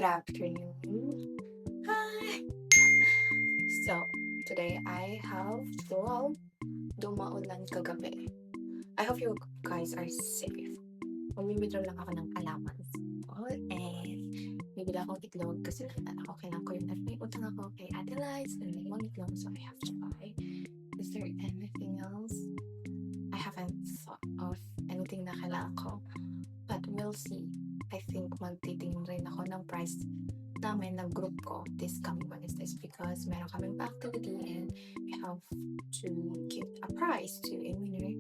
afternoon. Hi! So, today I have dumaulan kagabi. I hope you guys are safe. Mag-withdraw lang ako ng allowance. And bibili akong itlog kasi kailangan ko yun. At may utang ako kay Ate Lights and may one itlog so I have to buy. Is there anything else? I haven't thought of anything na kailangan ko. But we'll see. I think magtitingin rin ako ng price namin ng group ko this coming Wednesdays because meron kaming activity and we have to give a prize to a winner.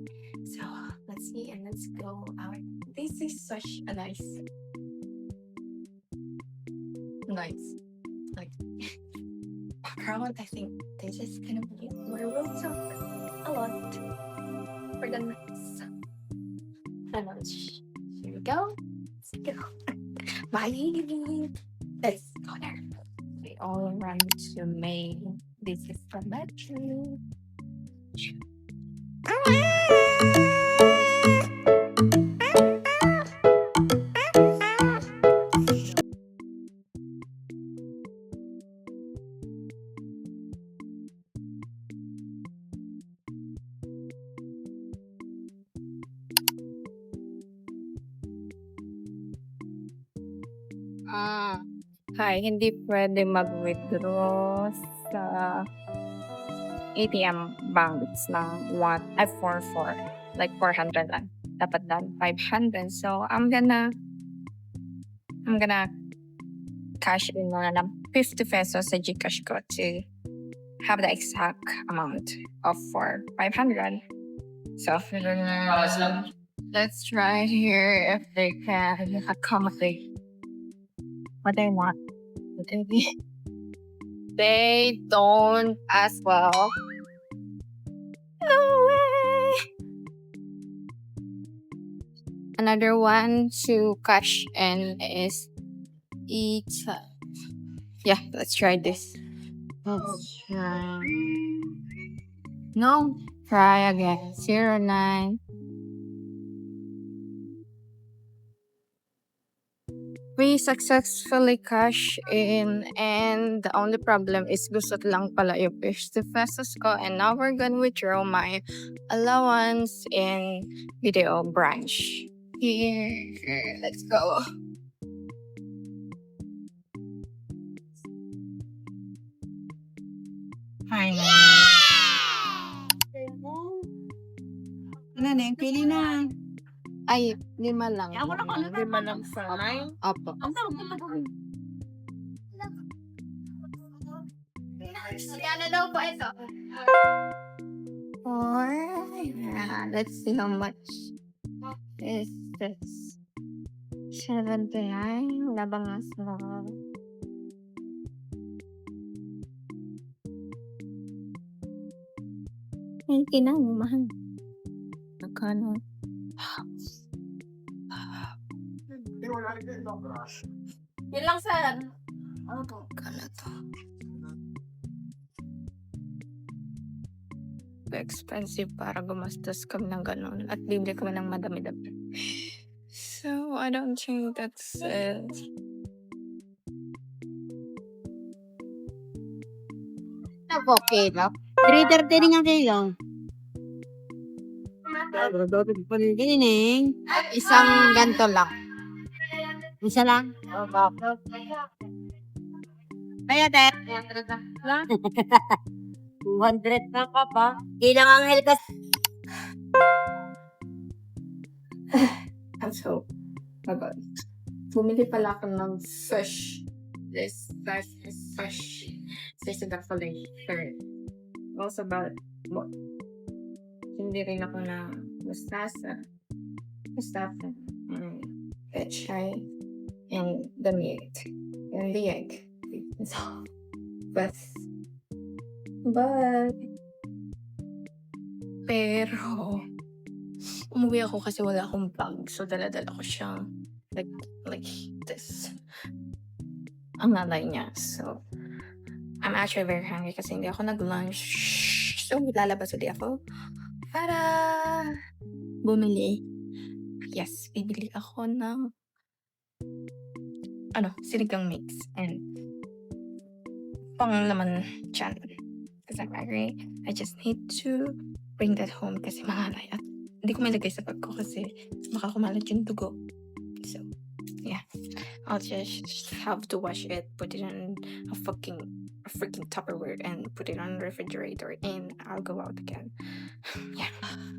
So, let's see and let's go out. This is such a nice like background. I think this is gonna be where we'll talk a lot for the next lunch. Here we go. Let's go. Bye. Let's go there. We all run to Maine. This is the metro. Hi, hindi pwede mag-withdraw sa ATM banks ng 4 like 400 lang. Dapat lang 500. So, I'm gonna cash in na ng 50 pesos sa GCash ko to have the exact amount of 500. So, let's try here if they can accommodate what I want. They don't as well. No way. Another one to cash in is yeah, let's try this. Let's try. No, try again. 09. We successfully cash in and the only problem is gusot lang pala yung 50 pesos ko and now we're gonna withdraw my allowance in video branch. Here, let's go. Finally. Ano na, pili na. Ay, 5 lang. Ako na kung 5 lang sa line. Opo. Ang sarap mo lang. Ano daw po ito? 4. Yeah, let's see how much is this. 79. Wala bang mas ay, kinang mahal. Nakano? Yun lang sa Ano to? Expensive para gumastos kami ng ganun at bibili kami ng madami-dami. So, I don't think that's it. okay lang. 3:30 nga kayo. Gining. Isang ganto lang. Isa lang. Kaya te. 200 na ka pa. Ilang anghel ka. So, bumili pala ako ng fish. This fish. This is definitely third. Also about hindi rin ako na mustasa, pechay, and the meat, and the egg. So, pero, umuwi ako kasi wala akong bag. So, dala-dala ko siyang like this. Ang nanay niya. So, I'm actually very hungry kasi hindi ako nag-lunch. So, lalabas ulit ako para bumili. Yes, bibili ako ng sinigang mix and panglaman tiyan. Because I'm hungry, I just need to bring that home kasi mahalay at hindi ko malagay sa bag ko kasi baka kumalat yung dugo. So, yeah. I'll just have to wash it, put it in a freaking Tupperware and put it on the refrigerator and I'll go out again. Yeah.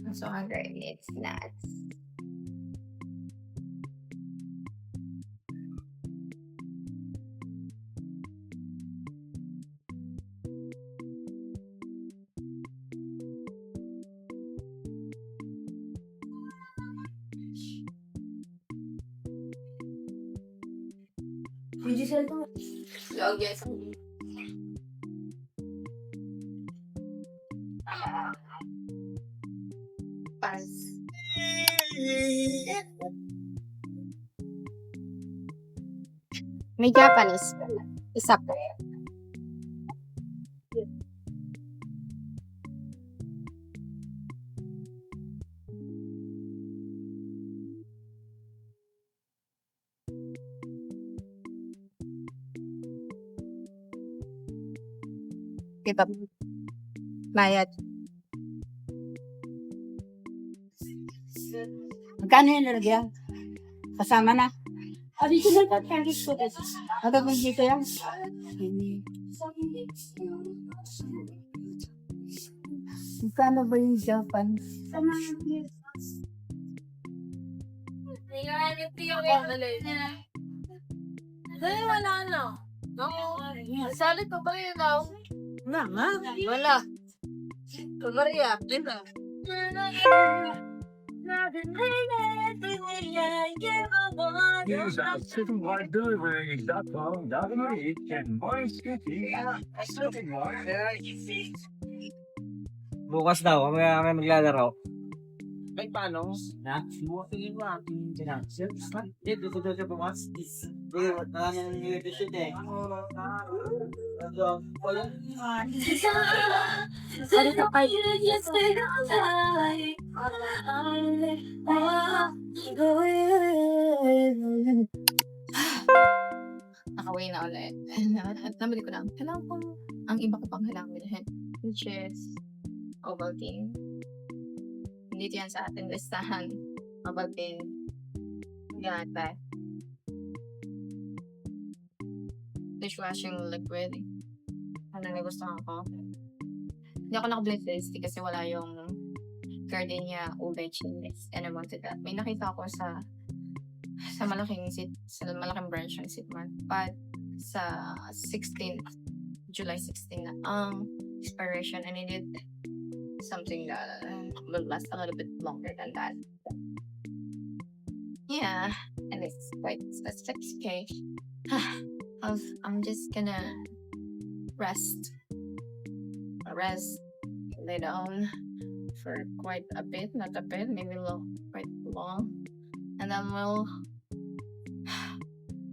I'm so hungry. It's nuts. Hindi sila to. Lagi sa pas. May Japanese. Isa po. Diba? Bayad. Magkano yung lalagyan? Kasama na. Additional ka, Paris ko. Ano kung dito yan? Magkano ba yung Japan? Dahil wala na. Salit pa ba yun daw? Nga nga. Wala. Maria, din na. Use our citywide delivery.com.me and Morris City. Bukas daw, kami maglalaro. Ay, paano? Na? Sige mo, aking ginagawa. Dito daw siya bukas. Hindi, wala nang nililipit eh. Nakauwi na ulit. And nabili ko na. Kailangan ko ang iba ko pang kailangan bilhin. Which is Ovaltine. Dito yan sa ating listahan. Ovaltine. Gata. Dishwashing liquid. Ano na gusto ko? Hindi ako nakabili sa list kasi wala yung Gardenia Ube Chilis. And I wanted that. May nakita ko sa malaking branch ng Sitmart. But sa July 16 na ang expiration, and I needed something that will last a little bit longer than that. Yeah, and it's quite specific. Okay. I'm just gonna rest, lay down for quite a bit, not a bit, maybe a little quite long, and then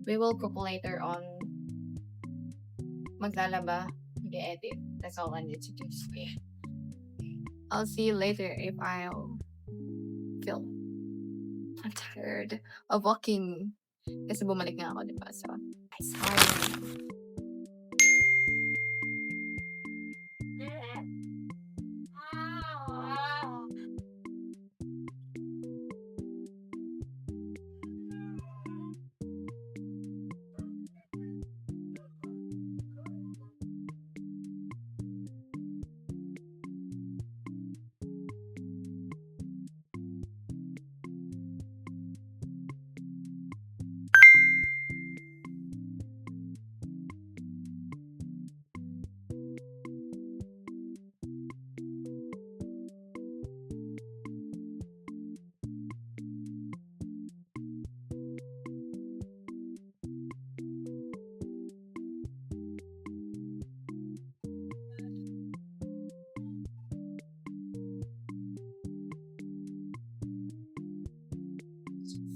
we will cook later on. Maglalaba, mag-edit. That's all I need to do today. I'll see you later if I'll feel I'm tired of walking. Kasi bumalik nga ako, diba? So, sorry.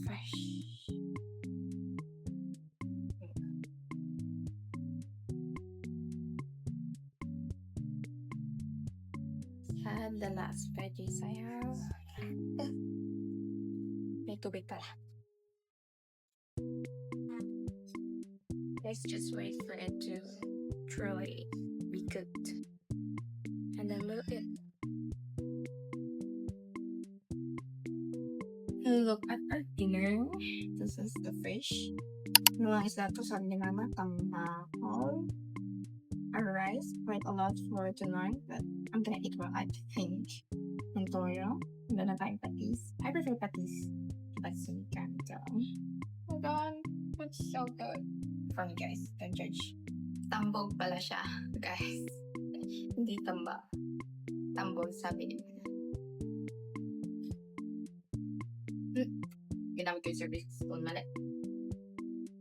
Fresh. Had the last veggies I have. May tubig pala. Let's just wait for it to truly be cooked. And then we'll eat. Look at our dinner. This is the fish. Nuang isda to, sabi ni Mama, tamahol. Our rice, quite a lot for tonight, but I'm gonna eat what I think. And toyo. Meron na tayong patis. I prefer patis. Kasi kanto. Oh my god, it's so good. For me guys, don't judge. Tambog pala siya, guys. Hindi tamba. Tambog, sabi niya. Ginamit ko yung service spoon, mali.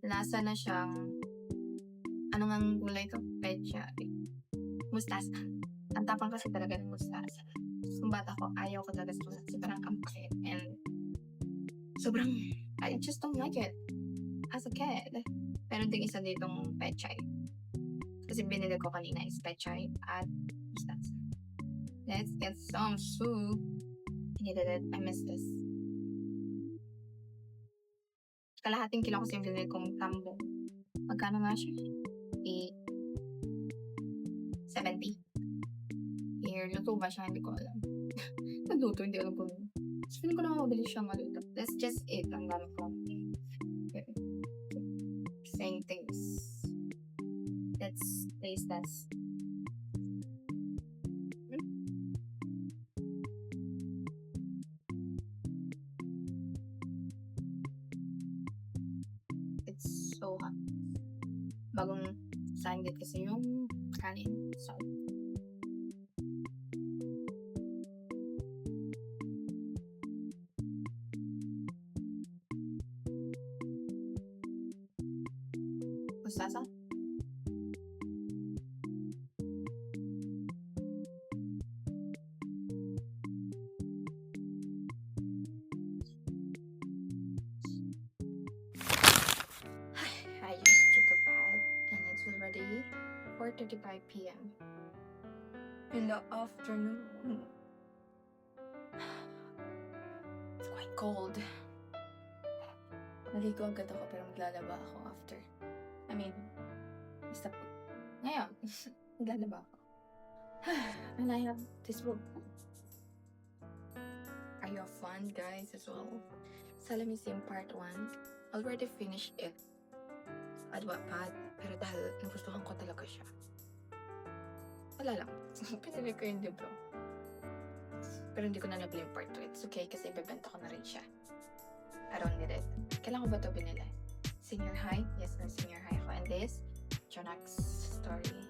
Lasa na siyang, ano nga ang gulay ito? Pecha. Mustasa. Ang tapang kasi talaga ng mustasa. Kung bata ko, ayaw ko talaga sa mustasa. Parang kampakit. And sobrang, I just don't like it. As a kid. Meron ding isa ditong pechay. Kasi binili ko kanina is pechay at mustasa. Let's get some soup. I needed it. I miss this. Kalahating kilo kasi yung binili kong tambo. Magkano nga siya? 70. Here, luto ba siya? Hindi ko alam. Nagluto, hindi alam kung. So, feeling ko na mabili siya maluto. Let's just eat ang gamit ko. Okay. Saying things. Let's taste this. It's so hot. Bagong sandwich kasi yung kanin. So, mustasa. I just took a bath and it's already 4:35 p.m. in the afternoon. It's quite cold. Naligo agad ako pero maglalaba ako after. I mean, basta po. Ngayon, maglalaba ako. And I have this book. Are you fun, guys, as well? Salamisim Part 1. Already finished it. At Wattpad. Pero dahil nagustuhan ko talaga siya. Wala lang. Pinili ko yung libro. Pero hindi ko na nabili yung Part 2. It's okay kasi ibebenta ko na rin siya. I don't need it. Kailan ko ba ito binili? Senior high? Yes, na senior high ako. And this, Jonak's story.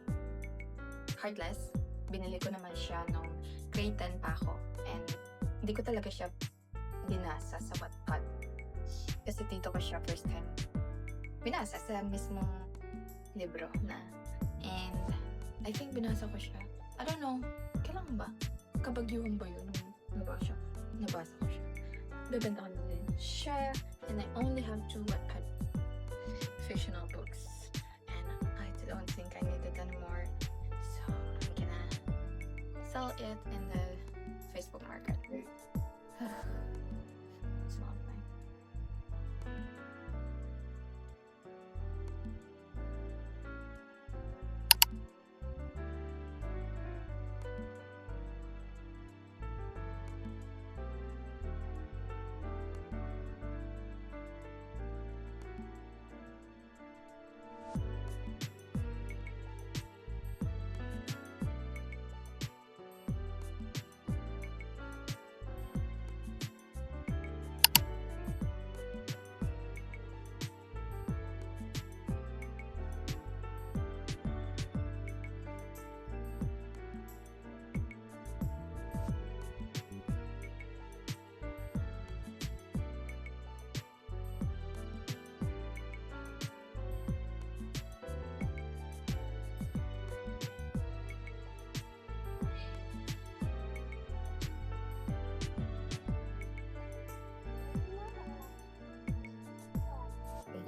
Heartless. Binili ko naman siya nung grade 10 pa ako. And hindi ko talaga siya binasa sa Wattpad. Kasi dito ko siya first time binasa sa mismong libro na. And I think binasa ko siya. I don't know. Kailan ba? Kabagyuhan ba yun? Nabasa ko siya. Bebenta ko na din siya. And I only have 2 Wattpad fictional books. And I don't think I need it anymore. So I'm gonna sell it in the Facebook market. Small thing.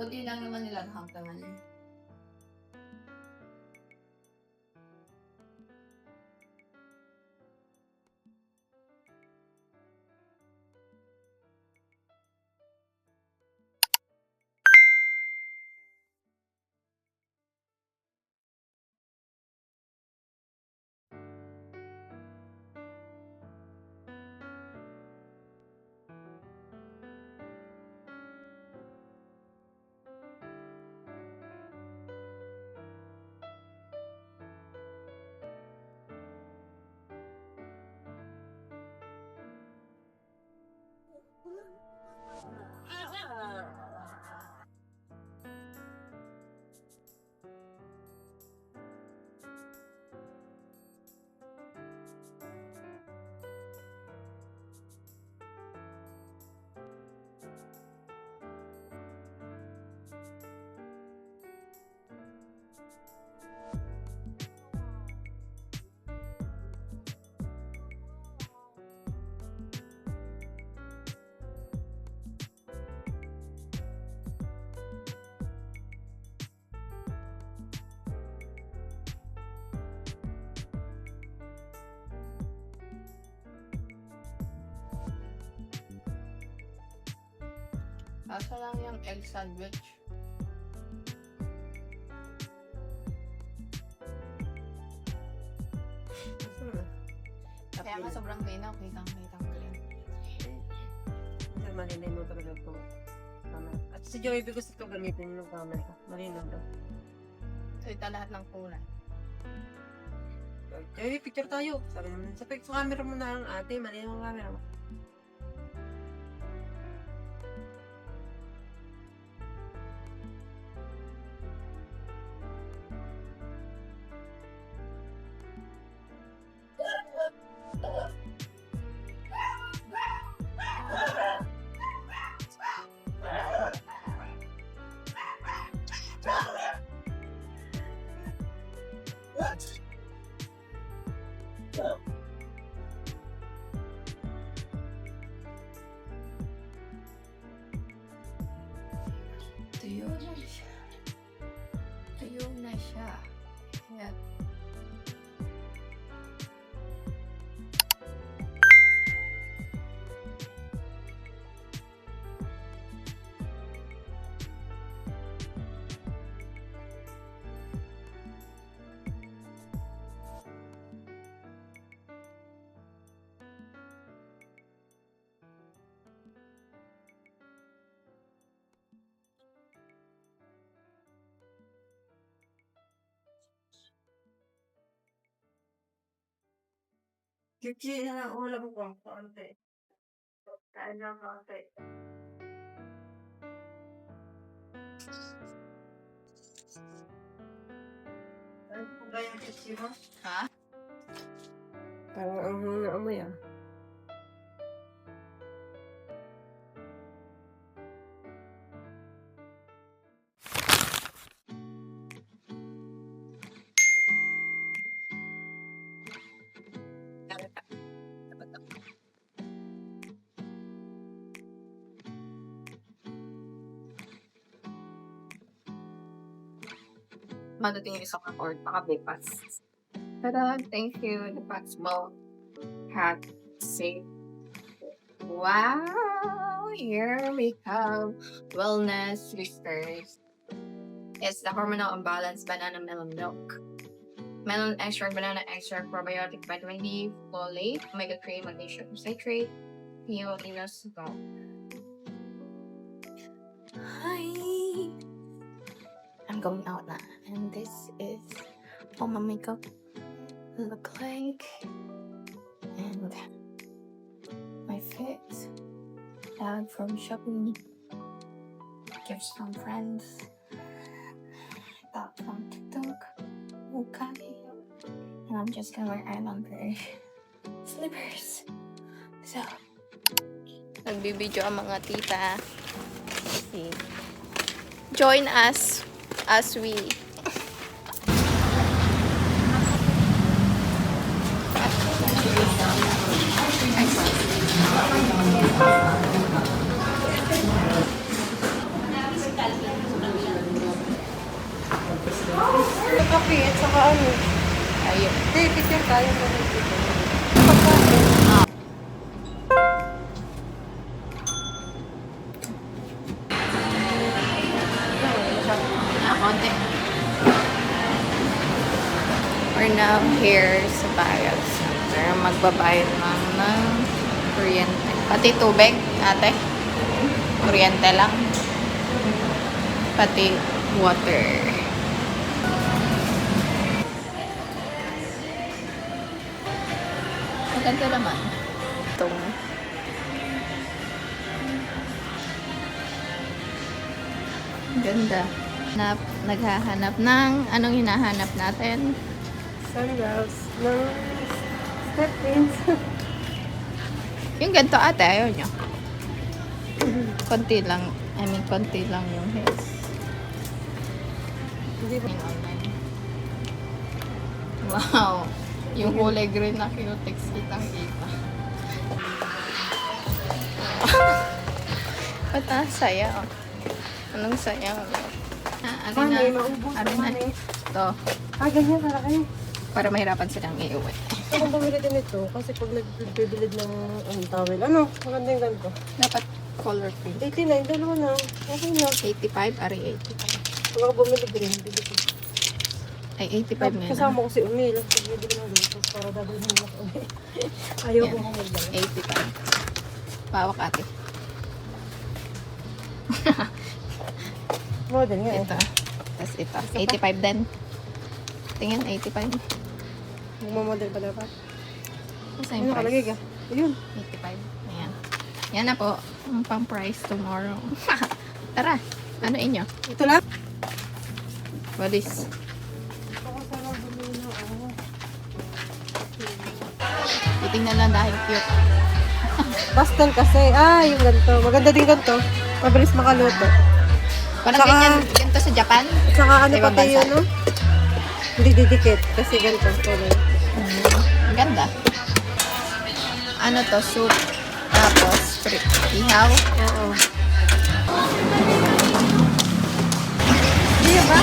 Kunti lang naman nilang hanggangan. Asa lang yung egg sandwich? Kaya nga sobrang linaw, kitang-kitang green. Malinaw mo talaga ito. At si Joey, gusto ito gamitin yung camera. Malinaw daw. So, ito lahat ng kulay. Joey, picture tayo. Sabi naman, sa camera mo na ang ate, malinaw ang camera mo. Tuyo na siya. Tuyo na siya. Yeah. Kiki na lang ulam ko. Kaunti. Kain lang kaunti. Ano po ba yung kiki mo? Ha? Parang ang amoy ah. Madating yung isang or baka bypass. Tada! Thank you. The Paxmo hat safe. Wow! Here we have wellness whiskers. It's the hormonal imbalance banana melon milk. Melon extract, banana extract, probiotic, vitamin D, folate, omega-3, magnesium citrate, inositol. Hi! I'm going out now, and this is how my makeup look like, and my fit bag from Shopee, gifts from friends, that from TikTok, okay, and I'm just gonna wear Islander slippers. So, nagbibideo ang mga tita. See. Join us as we Kape at saka ano. ayun. Hindi, picture tayo. Konti. We're now here sa bayad center. Magbabayad lang ng kuryente. Pati tubig, ate. Kuryente lang. Pati water. Maganda naman. Itong ganda. Naghahanap ng anong hinahanap natin? Sandals ng step pins. Yung ganito ate, ayaw nyo. Konti lang. I mean, konti lang yung heels. Hindi ba? Online. Wow! Yung kulay green na cutex kitang kita. Ba't ang saya? Oh. Anong saya? Ah, Ano na. maubos Ari na. Ito. Ganyan talaga eh. Para mahirapan silang iuwi. Ako bumili din ito kasi pag nagbibilid ng towel, ano, maganda yung ganito. Dapat Color pink. 89, dalawa na. Okay na. 85, ari 85. Wala ka bumili green. Bili ko. Ay, 85 na yun. Kasama ko si Umil. Bili ko ng ganito para dadalhin mo ako. Ayaw ko kung magdala. 85. Pawak ate. Model nga eh. Ito. Tapos ito. 85 din. Tingin, 85. Magmamodel pa dapat. Same Ano nakalagay price. ka? Ayun. 85. Ayan. Yan na po. Ang pang price tomorrow. Tara. Ano inyo? Ito lang. What is? Ako sana bumili ng ano. Titingnan lang dahil cute. Pastel kasi. Ah, yung ganito. Maganda din ganito. Mabilis makaluto. Parang Saka- ganyan, ganito sa Japan. At saka ano Sa ibang pati bansa. yun, no? Hindi didikit. Kasi ganito. Kulay. Ang ganda. Ano to? Soup. Tapos, ihaw. Oo. Hindi ba?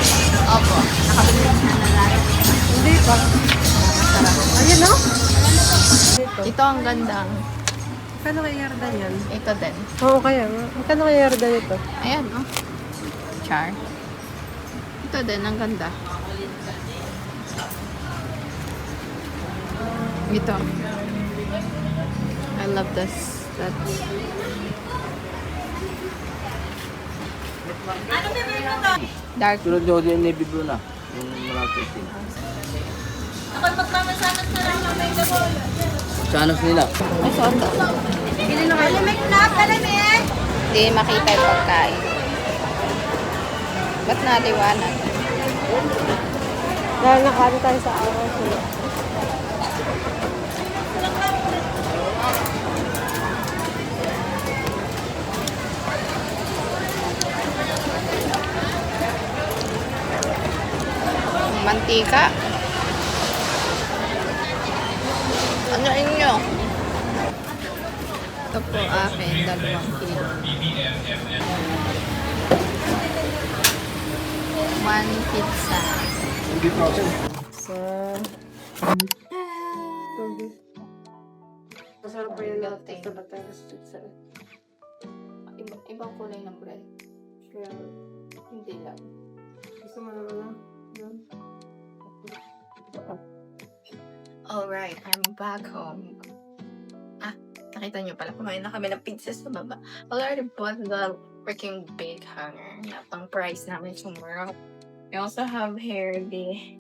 Opo. Nakabili na lang. Hindi pa. Masarap. Ayun, no? Dito. Ito ang gandang. Kano kay Yardan yan? Ito din. Oo, kaya nga. Kano kay Yardan ito? Ayan, oh. Char. Ito din, ang ganda. Ito. I love this. That. Dark. Tulad nyo din yung navy blue na. Yung malapit din. Sanos nila. Ay, soto. Hindi makita yung pagkain. Ba't naliwanag? Dahil nakano tayo sa araw. Mantika. Ano inyo? Ito po akin, 2 kilo. 1 pizza. Sa... Masarap pa yung lahat sa Batangas pizza. Ibang kulay ng bread. Kaya, Hindi lang. gusto mo naman na? Yun. Alright, I'm back home. Ah, nakita nyo pala, kumain na kami ng pizza sa baba. Already bought the freaking big hanger. Yeah, pang price namin tomorrow. We also have here the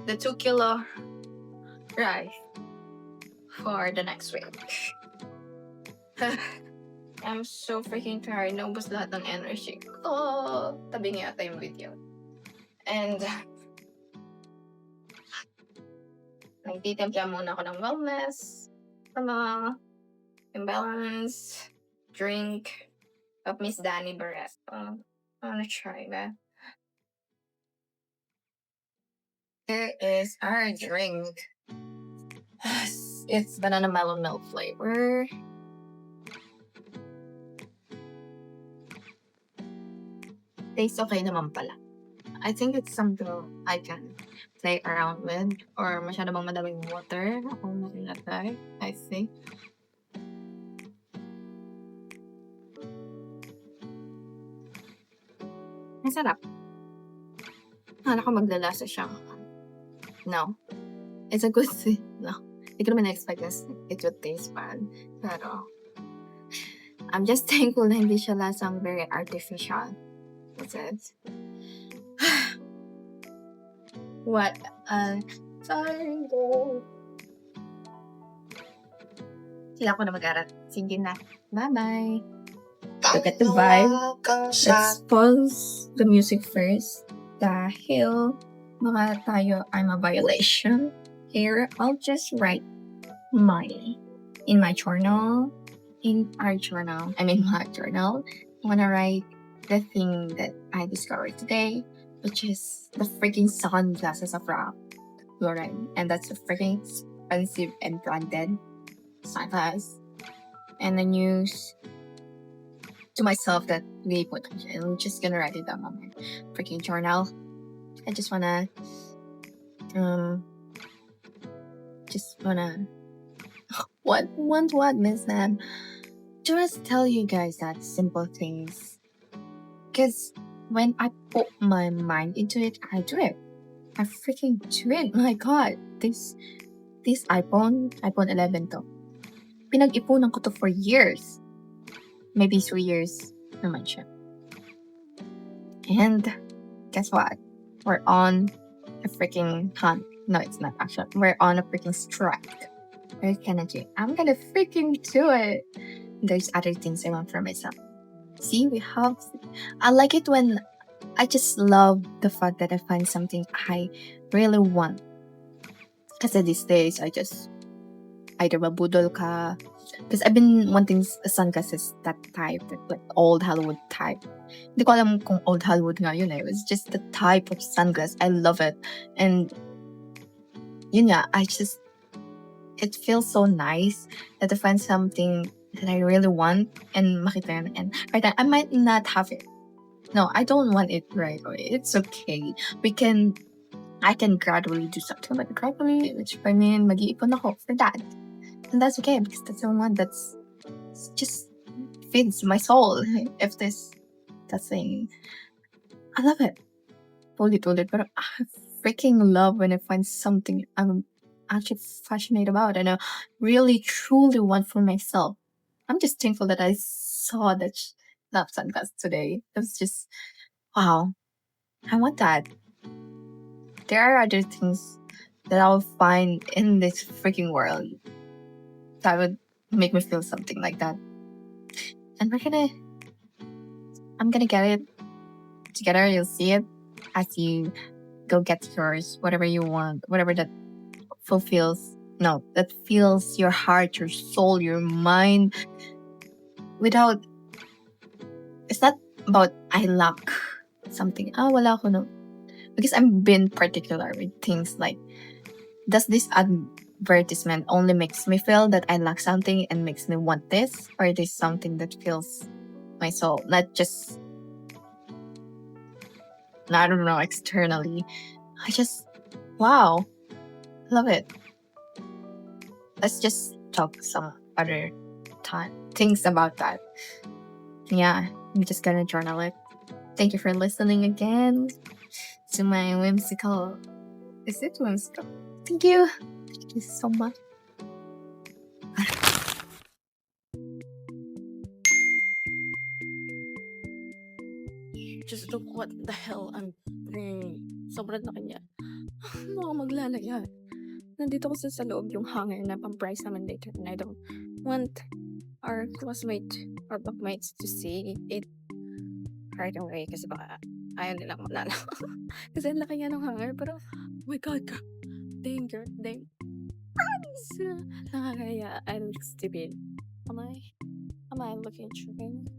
2 kilo rice for the next week. I'm so freaking tired. Naubos lahat ng energy ko. Tabi nga yata yung video. And nagtitimpla muna ako ng wellness, imbalance, drink of Miss Danny Barres. I wanna try that. Here is our drink. It's banana melon milk flavor. Tastes okay naman pala. I think it's something I can play around with. Or masyado bang madaming water ako nilagay, I think. Masarap. Hala ko maglalasa siya. No. It's a good thing. No. Hindi ko naman na-expect na it would taste bad. Pero, I'm just thankful na hindi siya lasang very artificial. That's it. What a time. Sila ko na mag-aral. Sige na. Bye-bye. Look at the vibe. Let's pause the music first. Dahil mga tayo I'm a violation. Here, I'll just write in my journal. In our journal. I mean my journal. I wanna write the thing that I discovered today, which is the freaking sunglasses of Ralph Lauren. And that's a freaking expensive and branded sunglasses. And the news to myself that they put on it. I'm just gonna write it down on my freaking journal. I just wanna what, Miss Nam? just tell you guys that simple things. Because when I put my mind into it, I do it. I freaking do it. My God, this iPhone 11 to. Pinag-ipunan ko to for years. Maybe 3 years naman siya. And guess what? We're on a freaking hunt. No, it's not actually. We're on a freaking strike. We're gonna do it. I'm gonna freaking do it. There's other things I want for myself. See, I like it when I just love the fact that I find something I really want. Kasi these days, I just either mabudol ka. Because I've been wanting sunglasses that type, that like old Hollywood type. Hindi ko alam kung old Hollywood nga yun eh. It was just the type of sunglass. I love it. And yun nga, it feels so nice that I find something that I really want and makita yun. And right now, I might not have it. No, I don't want it right away. It's okay. I can gradually do something like gradually, which I mean, mag-iipon ako for that. And that's okay because that's the one that's just feeds my soul. If that's thing, I love it. Ulit-ulit, but I freaking love when I find something I'm actually passionate about and I really truly want for myself. I'm just thankful that I saw that sunglass today. It was just wow. I want that. There are other things that I'll find in this freaking world that would make me feel something like that. And I'm gonna get it together. You'll see it as you go get yours, whatever you want, whatever that that fills your heart, your soul, your mind. It's not about I lack something. Wala ko no. Because I've been particular with things like, does this advertisement only makes me feel that I lack something and makes me want this? Or is this something that fills my soul? Not just, I don't know, externally. Wow. Love it. Let's just talk some other time things about that. Yeah, I'm just gonna journal it. Thank you for listening again to my whimsical. Is it whimsical? Thank you. Thank you so much. Just look what the hell I'm doing. Sobrang laki niya. Mga maglalaya. Nandito ko sa loob yung hanger na pang-price naman later and I don't want our classmate or blockmates to see it right away kasi baka ayaw nilang malala. Kasi ang laki nga ng hanger pero oh my god, dang girl, dang. Nakakaya, I look stupid. Am I looking stupid?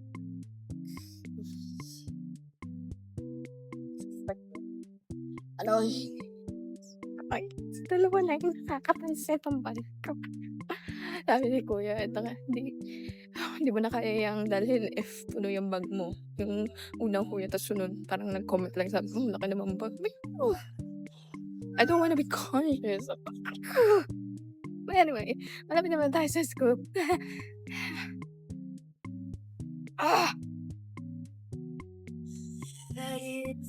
Ano? Ay, dalawa na yung nakakapansin ang balik ko. Sabi ni Kuya, ito nga, hindi mo na kaya yung dalhin if puno yung bag mo. Yung unang Kuya, tapos sunod, parang nag-comment lang, sabi mo, laki naman bag. I don't wanna be conscious. But anyway, malapit naman tayo sa scoop.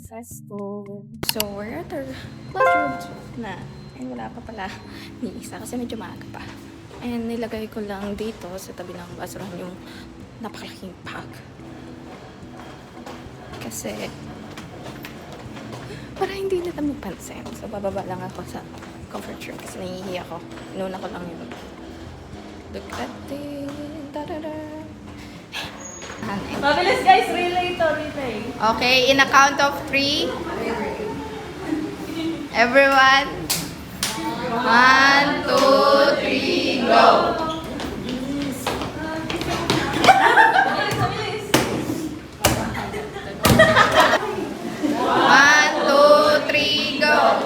Sa school. So, we're at our classroom na. And wala pa pala ni isa kasi medyo maaga pa. And nilagay ko lang dito sa tabi ng basurahan yung napakalaking bag. Kasi para hindi nila magpansin. So, bababa lang ako sa comfort room kasi nahihiya ko. Inuna ko lang yun. Look at it. Da-da-da. Mabilis guys, relay to, relay. Okay, in a count of 3. Everyone. 1, 2, 3, go! One, two, three, go!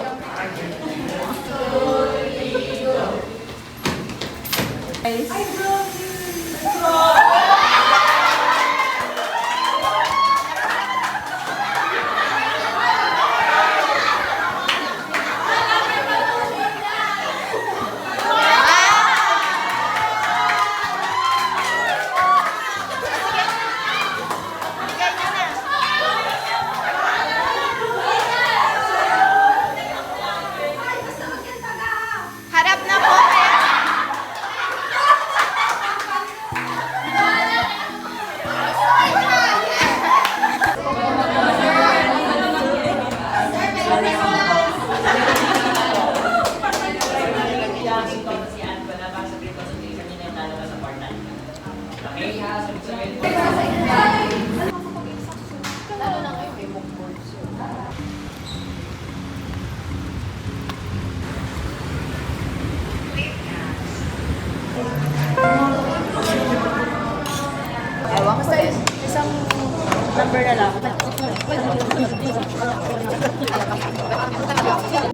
Number na lang.